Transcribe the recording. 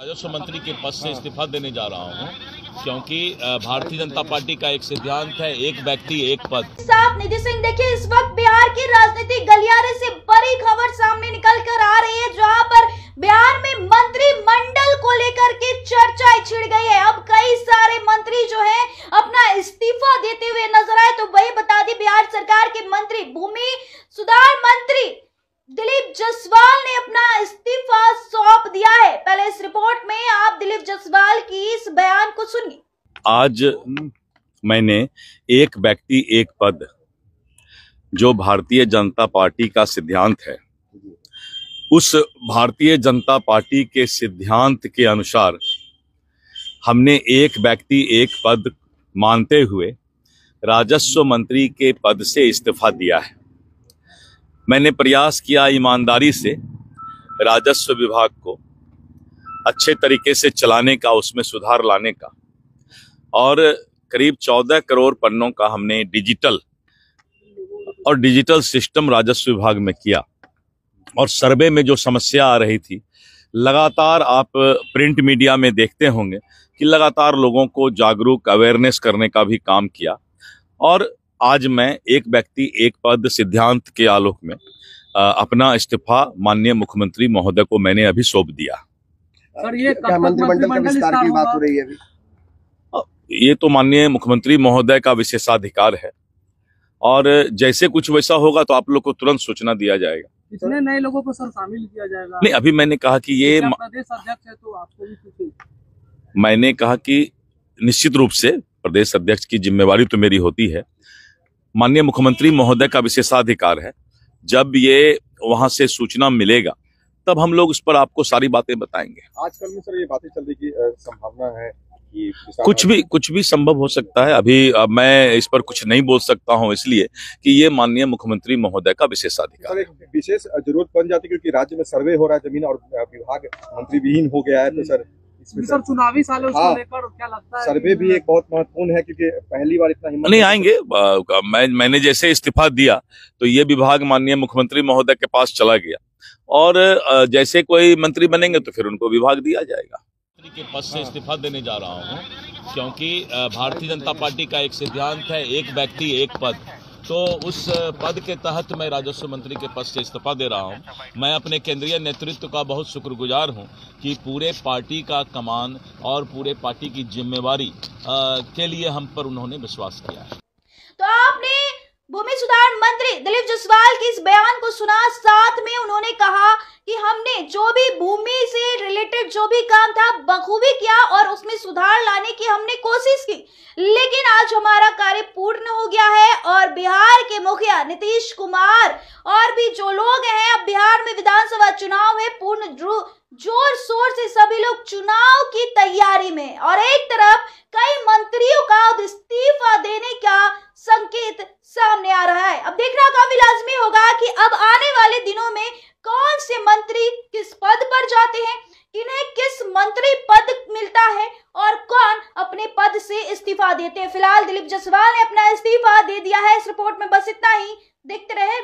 राजस्व मंत्री के पद से इस्तीफा देने जा रहा हूं, क्योंकि भारतीय जनता पार्टी का एक सिद्धांत है, एक व्यक्ति एक पद। साथ निधि सिंह, देखिए इस वक्त बिहार की राजनीतिक गलियारे से बड़ी खबर सामने निकल कर आ रही है, जहां पर बिहार में मंत्रिमंडल को लेकर के चर्चाएं छिड़ गई है। अब कई सारे मंत्री जो है अपना इस्तीफा देते हुए नजर आए। तो वही बता दी, बिहार सरकार के मंत्री, भूमि सुधार मंत्री दिलीप जायसवाल ने अपना इस्तीफा सौंप दिया है। पहले इस रिपोर्ट में आप दिलीप जायसवाल की इस बयान को सुनिए। आज मैंने एक व्यक्ति एक पद, जो भारतीय जनता पार्टी का सिद्धांत है, उस भारतीय जनता पार्टी के सिद्धांत के अनुसार हमने एक व्यक्ति एक पद मानते हुए राजस्व मंत्री के पद से इस्तीफा दिया है। मैंने प्रयास किया ईमानदारी से राजस्व विभाग को अच्छे तरीके से चलाने का, उसमें सुधार लाने का, और करीब 14 करोड़ पन्नों का हमने डिजिटल सिस्टम राजस्व विभाग में किया। और सर्वे में जो समस्या आ रही थी, लगातार आप प्रिंट मीडिया में देखते होंगे कि लगातार लोगों को जागरूक, अवेयरनेस करने का भी काम किया। और आज मैं एक व्यक्ति एक पद सिद्धांत के आलोक में अपना इस्तीफा माननीय मुख्यमंत्री महोदय को मैंने अभी सौंप दिया। सर, ये क्या मंत्रिमंडल का विस्तार की बात हो रही है अभी? ये तो माननीय मुख्यमंत्री महोदय का विशेषाधिकार है, और जैसे कुछ वैसा होगा तो आप लोग को तुरंत सूचना दिया जाएगा। कितने नए लोगों को सर शामिल किया जाएगा? नहीं, अभी मैंने कहा कि ये प्रदेश अध्यक्ष है तो आपको भी कुछ, मैंने कहा कि निश्चित रूप से प्रदेश अध्यक्ष की जिम्मेवारी तो मेरी होती है, माननीय मुख्यमंत्री महोदय का विशेषाधिकार है। जब ये वहां से सूचना मिलेगा तब हम लोग उस पर आपको सारी बातें बताएंगे। आजकल में सर ये बातें चल रही की संभावना है कि कुछ भी संभव हो सकता है। अभी मैं इस पर कुछ नहीं बोल सकता हूं, इसलिए कि ये माननीय मुख्यमंत्री महोदय का विशेषाधिकार है। एक विशेष जरूरत बन जाती है, क्योंकि राज्य में सर्वे हो रहा है जमीन, और विभाग मंत्री विहीन हो गया है। तो सर सर चुनावी साल है, उसको लेकर क्या लगता है? सर्वे भी एक बहुत महत्वपूर्ण है, क्योंकि पहली बार इतना हिम्मत नहीं आएंगे। मैंने जैसे इस्तीफा दिया तो ये विभाग माननीय मुख्यमंत्री महोदय के पास चला गया, और जैसे कोई मंत्री बनेंगे तो फिर उनको विभाग दिया जाएगा। मंत्री के पद से इस्तीफा देने जा रहा हूं, क्योंकि भारतीय जनता पार्टी का एक सिद्धांत है, एक व्यक्ति एक पद। तो उस पद के तहत मैं राजस्व मंत्री के पद से इस्तीफा दे रहा हूं। मैं अपने केंद्रीय नेतृत्व का बहुत शुक्रगुजार हूं कि पूरे पार्टी का कमान और पूरे पार्टी की जिम्मेवारी के लिए हम पर उन्होंने विश्वास किया है। तो आपने भूमि सुधार मंत्री दिलीप जायसवाल के इस बयान को सुना। साथ में उन्होंने कहा कि हमने जो भी भूमि से रिलेटेड जो भी काम था बखूबी किया और उसमें सुधार लाने की हमने कोशिश की, लेकिन आज हमारा कार्य पूर्ण हो गया है। और बिहार के मुखिया नीतीश कुमार और भी जो लोग हैं, अब बिहार में विधानसभा चुनाव है, पूर्ण जोर शोर से सभी लोग चुनाव की तैयारी में, और एक तरफ कई मंत्रियों का अब इस्तीफा देने का संकेत सामने आ रहा है। अब देखना काफी लाजमी होगा कि अब आने वाले दिनों में कौन से मंत्री किस पद पर जाते हैं, किन्हें किस मंत्री पद मिलता है, और कौन अपने पद से इस्तीफा देते हैं। फिलहाल दिलीप जायसवाल ने अपना इस्तीफा दे दिया है। इस रिपोर्ट में बस इतना ही। देखते रहे।